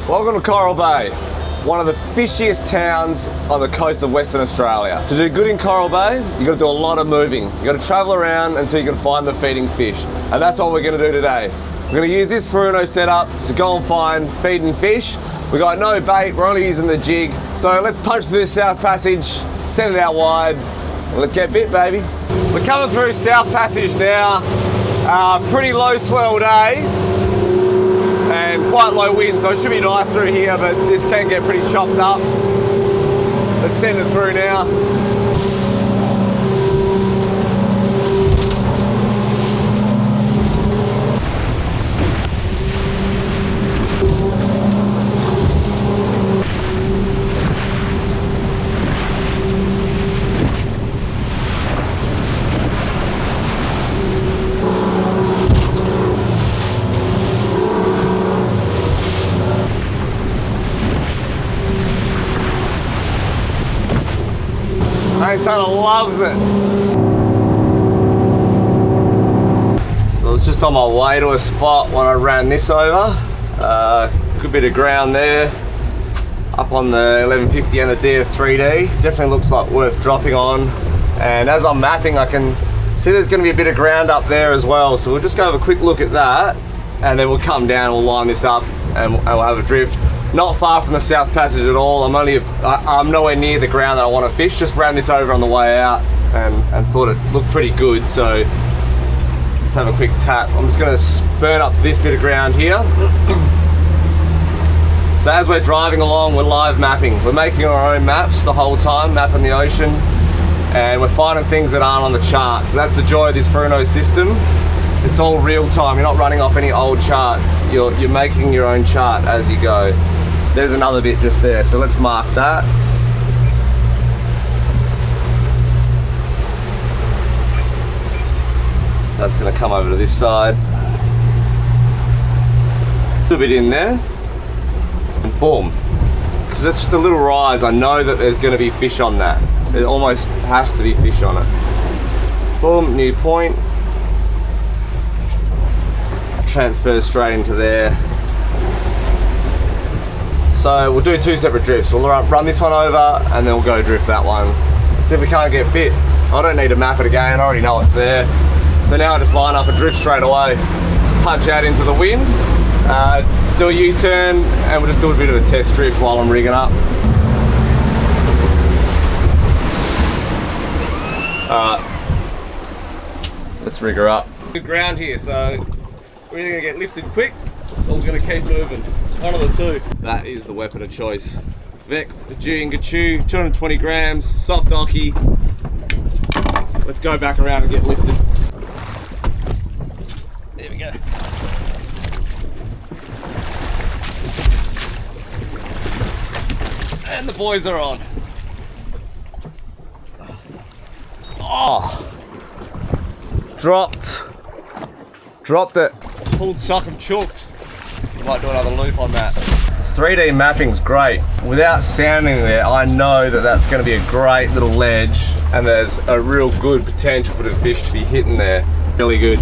Welcome to Coral Bay, one of the fishiest towns on the coast of Western Australia. To do good in Coral Bay, you've got to do a lot of moving. You've got to travel around until you can find the feeding fish. And that's what we're going to do today. We're going to use this Furuno setup to go and find feeding fish. We got no bait, we're only using the jig. So let's punch through this South Passage, send it out wide, and let's get bit, baby. We're coming through South Passage now. Pretty low swell day. And quite low wind, so it should be nice through here, but this can get pretty chopped up. Let's send it through now. Santa loves it. So I was just on my way to a spot when I ran this over. Good bit of ground there. Up on the 1150 and the DF3D. Definitely looks like worth dropping on. And as I'm mapping, I can see there's going to be a bit of ground up there as well. So we'll just go have a quick look at that, and then we'll come down and we'll line this up and we'll have a drift. Not far from the South Passage at all. I'm nowhere near the ground that I want to fish. Just ran this over on the way out and thought it looked pretty good. So let's have a quick tap. I'm just going to burn up to this bit of ground here. So as we're driving along, we're live mapping. We're making our own maps the whole time, mapping the ocean, and we're finding things that aren't on the chart. So that's the joy of this Furuno system. It's all real time. You're not running off any old charts. You're making your own chart as you go. There's another bit just there, so let's mark that. That's going to come over to this side. A little bit in there, and boom. Because that's just a little rise. I know that there's going to be fish on that. There almost has to be fish on it. Boom, new point. Transfer straight into there. So we'll do two separate drifts. We'll run this one over and then we'll go drift that one. See if we can't get bit. I don't need to map it again, I already know it's there. So now I just line up a drift straight away. Punch out into the wind, do a U-turn, and we'll just do a bit of a test drift while I'm rigging up. Alright, let's rig her up. Good ground here, so we're either going to get lifted quick or we're going to keep moving. One of the two. That is the weapon of choice. Vexed, G and Gachu, 220 grams, soft ocky. Let's go back around and get lifted. There we go. And the boys are on. Oh, dropped it. Pulled suckum chooks. Might do another loop on that. 3D mapping's great. Without sounding there, I know that that's going to be a great little ledge, and there's a real good potential for the fish to be hitting there. Really good.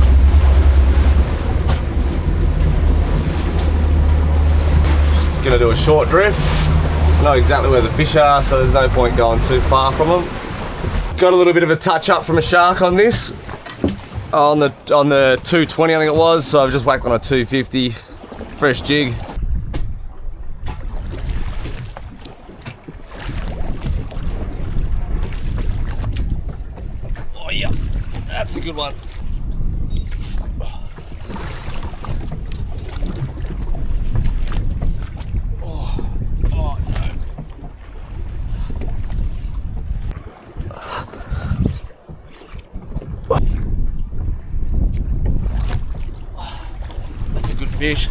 Just going to do a short drift. I know exactly where the fish are, so there's no point going too far from them. Got a little bit of a touch up from a shark on this. On the 220, I think it was, so I've just whacked on a 250. Fresh jig. Oh yeah, that's a good one. Oh no. That's a good fish.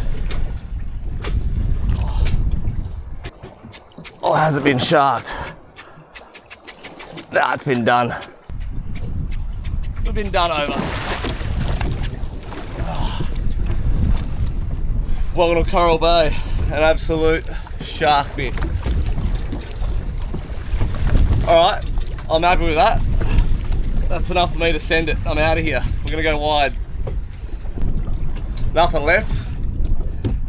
Or has it been sharked? Nah, it's been done. It's been done over. Welcome to Coral Bay, an absolute shark bit. Alright, I'm happy with that. That's enough for me to send it. I'm out of here. We're gonna go wide. Nothing left.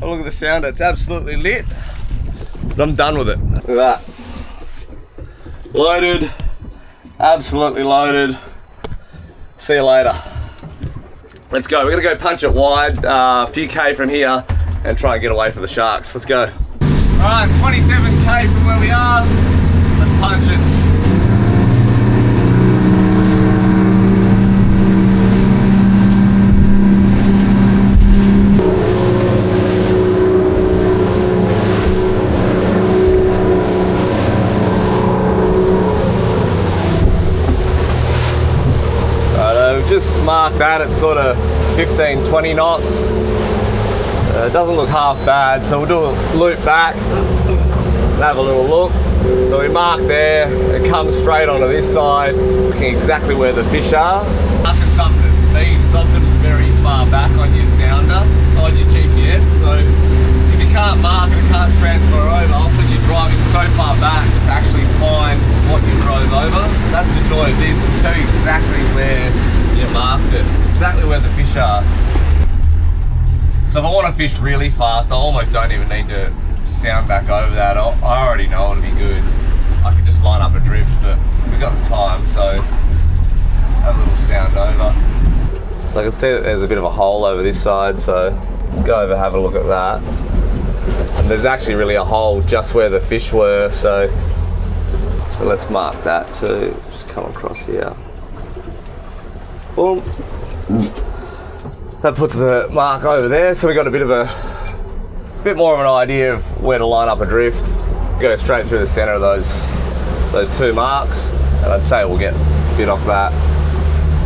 Oh, look at the sounder, it's absolutely lit. But I'm done with it. Look at that. Loaded, absolutely loaded. See you later. Let's go, we're gonna go punch it wide, a few K from here, and try and get away from the sharks. Let's go. All right, 27K from where we are. Let's punch it. Just mark that at sort of 15, 20 knots. It doesn't look half bad, so we'll do a loop back and have a little look. So we mark there, it comes straight onto this side, looking exactly where the fish are. Marking something at speed is often very far back on your sounder, on your GPS, so if you can't mark it and can't transfer over, often you're driving so far back to actually find what you drove over. That's the joy of this, it'll tell you exactly where you marked it, exactly where the fish are. So if I want to fish really fast, I almost don't even need to sound back over that. I already know it'll be good. I could just line up a drift, but we've got the time, so have a little sound over. So I can see that there's a bit of a hole over this side, so let's go over, have a look at that. And there's actually really a hole just where the fish were, so let's mark that too. Just come across here. Boom. That puts the mark over there, so we got a bit more of an idea of where to line up a drift. Go straight through the center of those two marks, and I'd say we'll get a bit off that.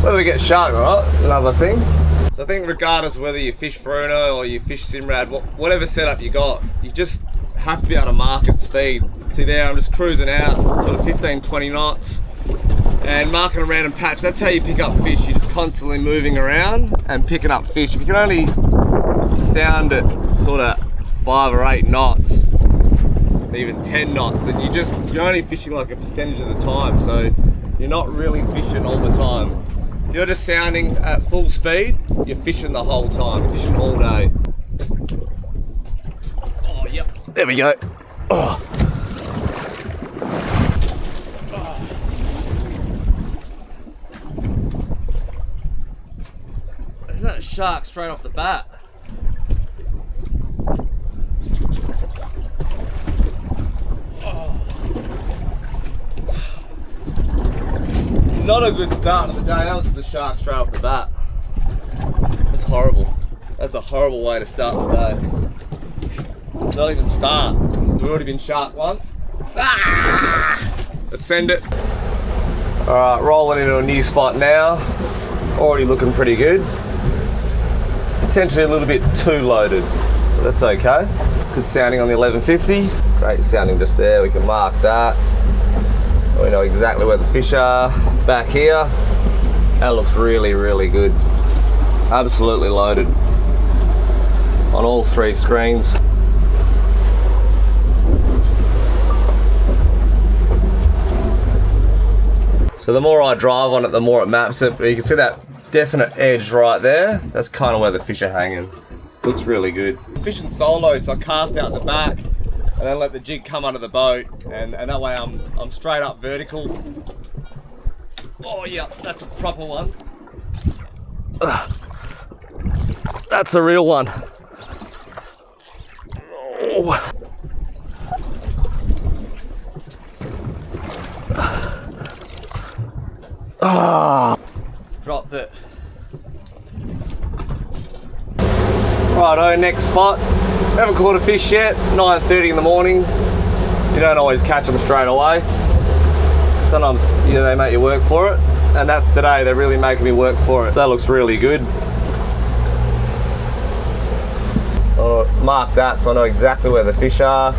Whether we get shark or not, another thing. So I think regardless of whether you fish Fruno or you fish Simrad, whatever setup you got, you just have to be able to mark at speed. See there, I'm just cruising out, sort of 15, 20 knots. And marking a random patch, that's how you pick up fish. You're just constantly moving around and picking up fish. If you can only sound at sort of 5 or 8 knots, even 10 knots, then you're only fishing like a percentage of the time, so you're not really fishing all the time. If you're just sounding at full speed, you're fishing the whole time. You're fishing all day. Oh, yep. There we go. Oh. There's that shark straight off the bat. Oh. Not a good start to the day. That was the shark straight off the bat. That's horrible. That's a horrible way to start the day. Not even start. We've already been sharked once. Ah! Let's send it. Alright, rolling into a new spot now. Already looking pretty good. Potentially a little bit too loaded, but that's okay. Good sounding on the 1150. Great sounding just there, we can mark that. We know exactly where the fish are. Back here, that looks really, really good. Absolutely loaded on all 3 screens. So the more I drive on it, the more it maps it. But you can see that definite edge right there. That's kind of where the fish are hanging. Looks really good. Fishing solo, so I cast out the back and then let the jig come under the boat, and that way I'm straight up vertical. Oh yeah, that's a proper one. That's a real one. Oh. Ah, dropped it. Righto, next spot. Haven't caught a fish yet. 9:30 in the morning. You don't always catch them straight away. Sometimes they make you work for it, and that's today. They're really making me work for it. That looks really good. I'll mark that so I know exactly where the fish are.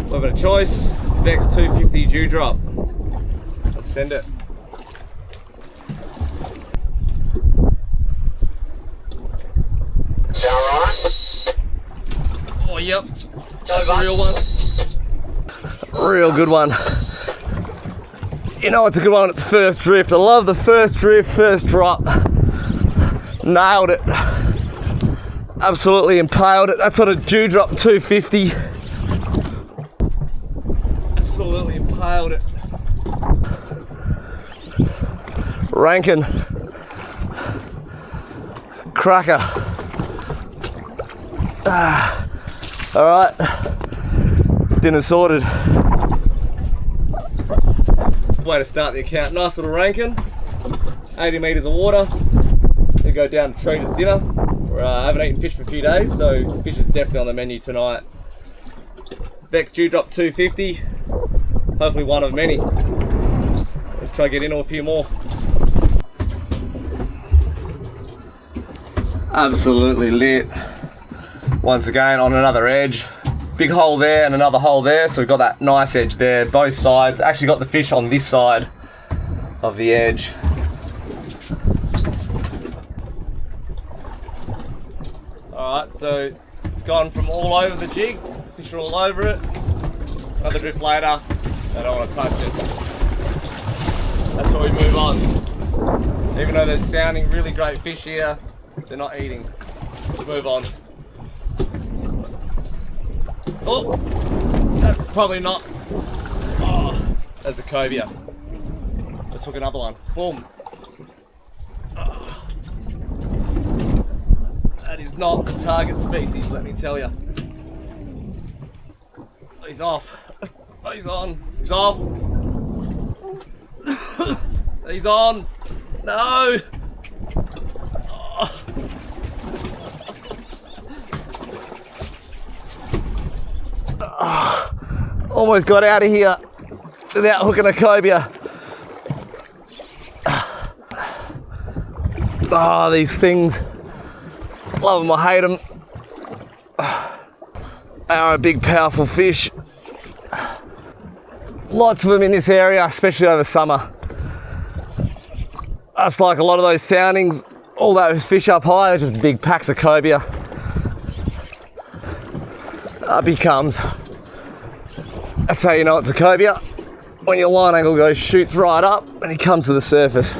We've got a choice. Vex 250 dewdrop. Let's send it. Oh, yep. That's a real one. Real good one. You know it's a good one, it's first drift. I love the first drift, first drop. Nailed it. Absolutely impaled it. That's on a dewdrop 250. Absolutely impaled it. Rankin. Cracker. All right, dinner sorted. Way to start the account. Nice little Rankin. 80 metres of water. We go down to Treater's dinner. I haven't eaten fish for a few days, so fish is definitely on the menu tonight. Vex dewdrop 250. Hopefully one of many. Let's try to get into a few more. Absolutely lit. Once again on another edge. Big hole there and another hole there, so we've got that nice edge there, both sides. Actually got the fish on this side of the edge. Alright, so it's gone from all over the jig, fish are all over it. Another drift later, I don't want to touch it. That's why we move on. Even though they're sounding really great fish here, they're not eating. Let's move on. Oh, that's probably not. Oh, that's a cobia. Let's hook another one. Boom. Oh. That is not the target species, let me tell you. He's off. He's on. He's off. He's on. No. Oh. Almost got out of here without hooking a cobia. Oh, these things. Love them, I hate them. They are a big, powerful fish. Lots of them in this area, especially over summer. That's like a lot of those soundings. All those fish up high are just big packs of cobia. Up he comes. That's how you know it's a cobia. When your line angle goes, shoots right up and he comes to the surface.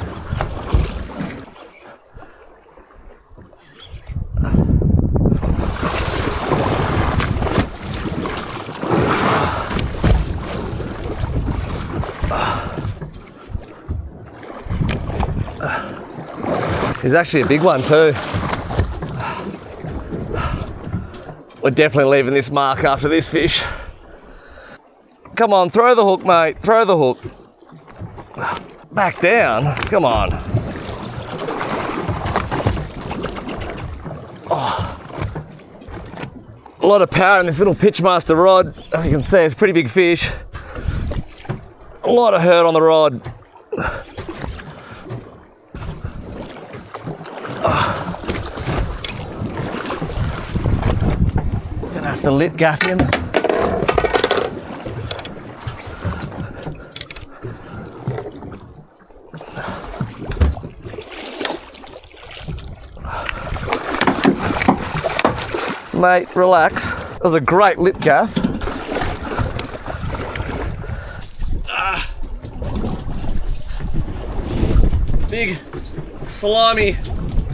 He's actually a big one too. We're definitely leaving this mark after this fish. Come on, throw the hook, mate. Throw the hook. Back down. Come on. Oh. A lot of power in this little Pitchmaster rod. As you can see, it's a pretty big fish. A lot of hurt on the rod. Gonna have to lip gaff him. Mate, relax. That was a great lip gaff. Big, slimy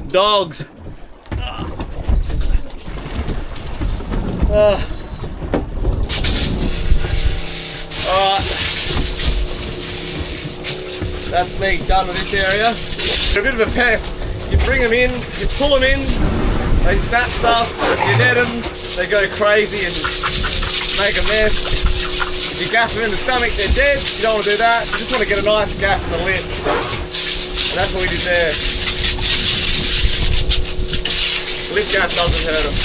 dogs. Alright. That's me done with this area. They're a bit of a pest. You bring them in, you pull them in, they snap stuff, you net them, they go crazy and make a mess. If you gaff them in the stomach, they're dead. You don't want to do that. You just want to get a nice gaff in the lip. And that's what we did there. Lip gaff doesn't hurt them.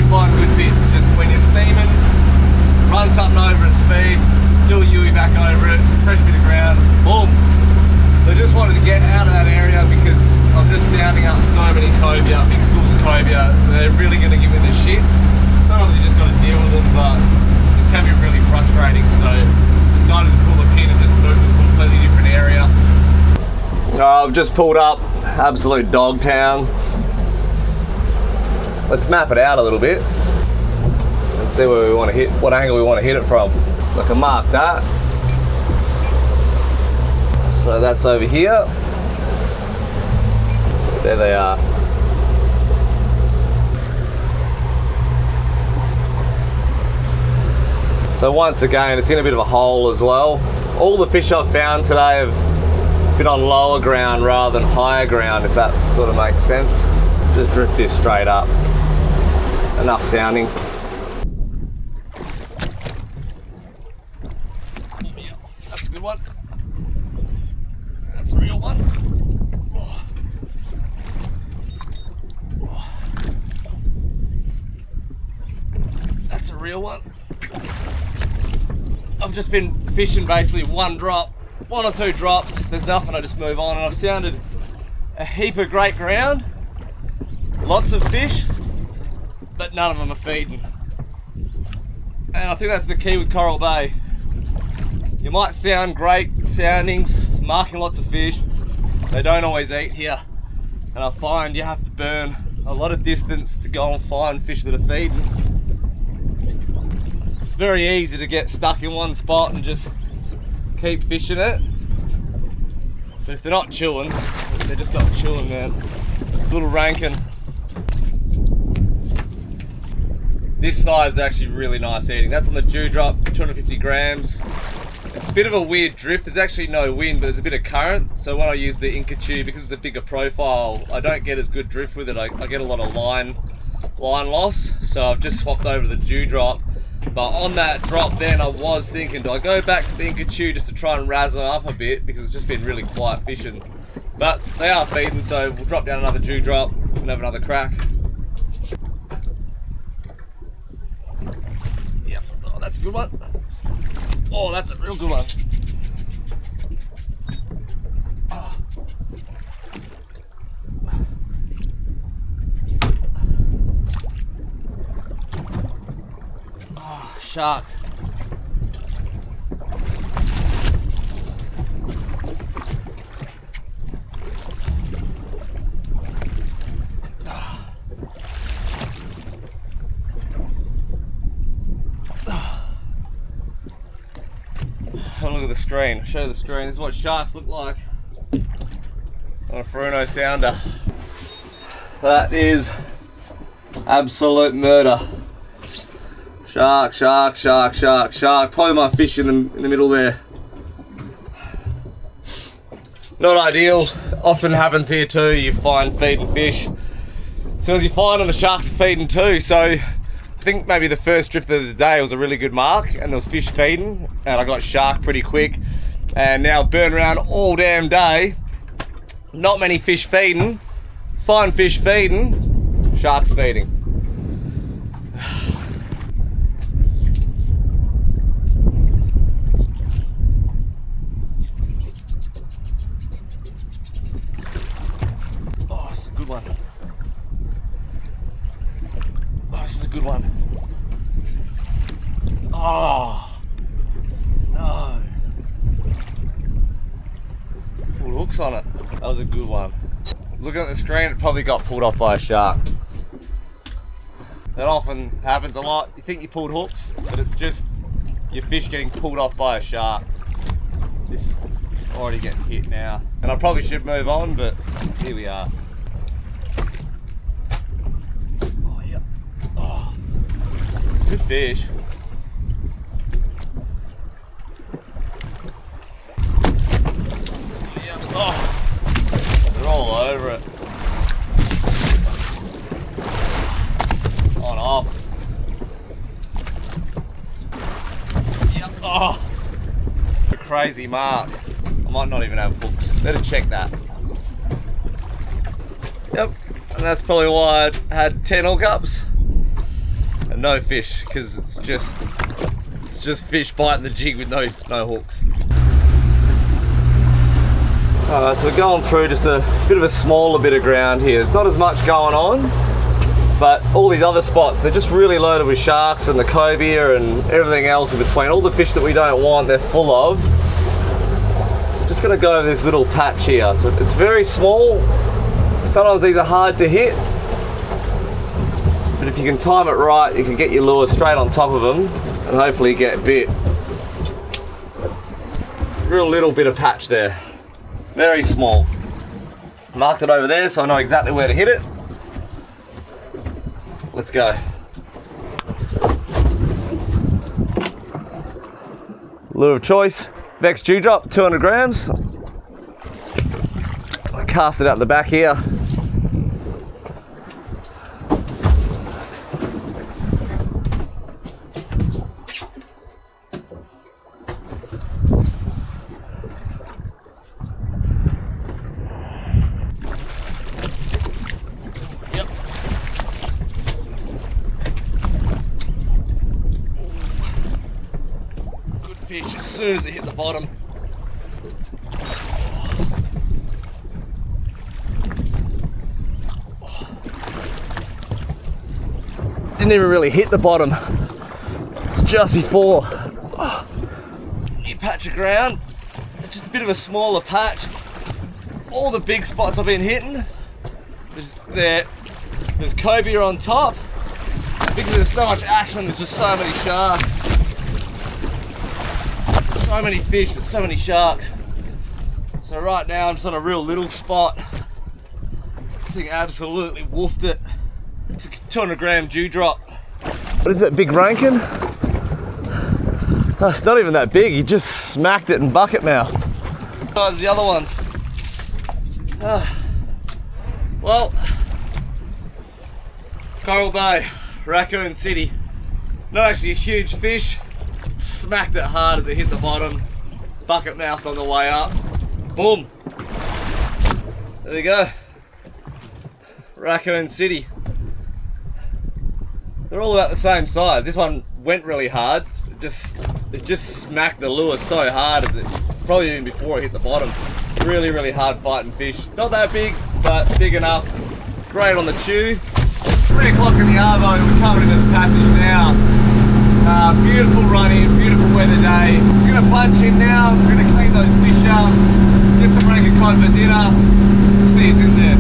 find good bits. Just when you're steaming, run something over at speed, do a Yui back over it, fresh bit of ground, boom. So I just wanted to get out of that area because I'm just sounding up so many cobia, big schools of cobia. They're really going to give me the shits. Sometimes you just got to deal with them, but it can be really frustrating. So decided to pull the pin and just move to a completely different area. I've just pulled up, absolute dog town. Let's map it out a little bit and see where we want to hit, what angle we want to hit it from. I can mark that. So that's over here. There they are. So once again, it's in a bit of a hole as well. All the fish I've found today have been on lower ground rather than higher ground, if that sort of makes sense. Just drift this straight up. Enough sounding. Yeah, that's a good one. That's a real one. That's a real one. I've just been fishing basically one drop. 1 or 2 drops, if there's nothing I just move on, and I've sounded a heap of great ground, lots of fish, but none of them are feeding. And I think that's the key with Coral Bay. You might sound great soundings, marking lots of fish, they don't always eat here. And I find you have to burn a lot of distance to go and find fish that are feeding. It's very easy to get stuck in one spot and just keep fishing it, but if they're not chewing, they're just not chewing, man. Little Rankin. This size is actually really nice eating. That's on the dewdrop, 250 grams. It's a bit of a weird drift. There's actually no wind, but there's a bit of current. So when I use the Inca tube, because it's a bigger profile, I don't get as good drift with it. I get a lot of line loss. So I've just swapped over to the dewdrop. But on that drop then, I was thinking, do I go back to the Inca tube just to try and razz them up a bit, because it's just been really quiet fishing. But they are feeding, so we'll drop down another dewdrop and have another crack. Yep, oh, that's a good one. Oh, that's a real good one. Oh. Sharked. Oh, look at the screen. I'll show you the screen. This is what sharks look like on a Fruno sounder. That is absolute murder. Shark, shark, shark, shark, shark. Probably my fish in the middle there. Not ideal. Often happens here too. You find feeding fish. As soon as you find them, the sharks are feeding too. So I think maybe the first drift of the day was a really good mark, and there was fish feeding, and I got shark pretty quick. And now burn around all damn day. Not many fish feeding. Fine fish feeding. Sharks feeding. One. Oh, this is a good one. Oh, no. Pulled hooks on it. That was a good one. Looking at the screen, it probably got pulled off by a shark. That often happens a lot. You think you pulled hooks, but it's just your fish getting pulled off by a shark. This is already getting hit now. And I probably should move on, but here we are. Good fish. Yeah. Oh, they're all over it. On off. Yep. Oh, a crazy mark. I might not even have hooks. Better check that. Yep. And that's probably why I had 10 hookups. no fish, because it's just fish biting the jig with no hooks. So we're going through just a bit of a smaller bit of ground here. There's not as much going on, but all these other spots, they're just really loaded with sharks and the cobia and everything else in between. All the fish that we don't want, they're full of. Just gonna go over this little patch here. So it's very small. Sometimes these are hard to hit, but if you can time it right, you can get your lure straight on top of them and hopefully get bit. Real little bit of patch there. Very small. Marked it over there so I know exactly where to hit it. Let's go. Lure of choice, Vex Dewdrop, 200 grams. I cast it out the back here. Fish as soon as it hit the bottom. Didn't even really hit the bottom. It's just before. New patch of ground. It's just a bit of a smaller patch. All the big spots I've been hitting. There's cobia on top. Because there's so much action, there's just so many sharks. So many fish, but so many sharks. So right now I'm just on a real little spot. This thing absolutely woofed it. It's a 200 gram dewdrop. What is it, big rankin? Oh, it's not even that big, he just smacked it and bucket mouthed. So as the other ones. Well, Coral Bay, Raccoon City. Not actually a huge fish. Smacked it hard as it hit the bottom. Bucket mouth on the way up. Boom. There we go. Raccoon City. They're all about the same size. This one went really hard. It just smacked the lure so hard as it, probably even before it hit the bottom. Really, really hard fighting fish. Not that big, but big enough. Great on the chew. 3 o'clock in the arvo, we're coming into the passage now. Beautiful run in, beautiful weather day. We're going to punch in now, we're going to clean those fish up, get some rankin cod for dinner. See us in there.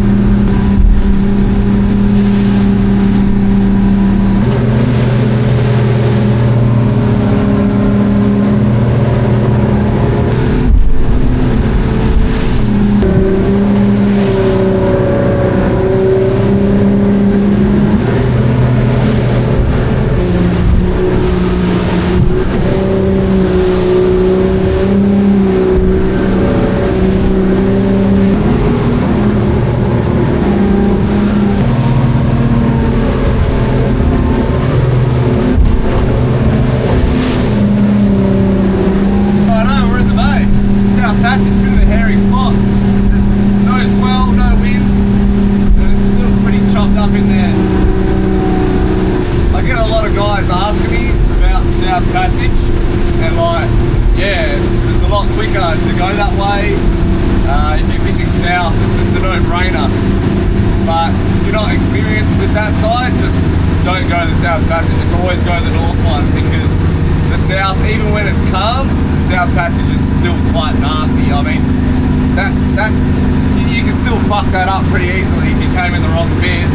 You can still fuck that up pretty easily if you came in the wrong bit.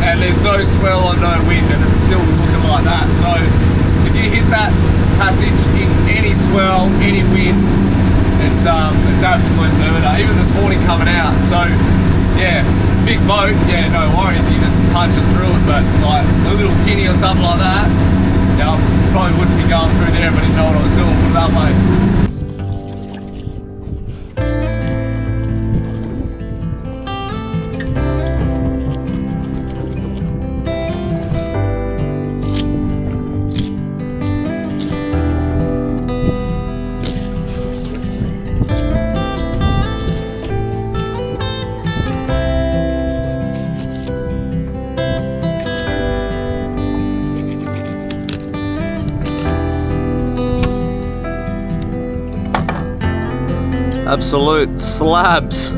And there's no swell or no wind, and it's still looking like that. So if you hit that passage in any swell, any wind, it's absolute murder. Even this morning coming out. So yeah, big boat, yeah, no worries, you just punch it through it. But like a little tinny or something like that, yeah, I probably wouldn't be going through there if I didn't know what I was doing. Put it that way. Absolute slabs.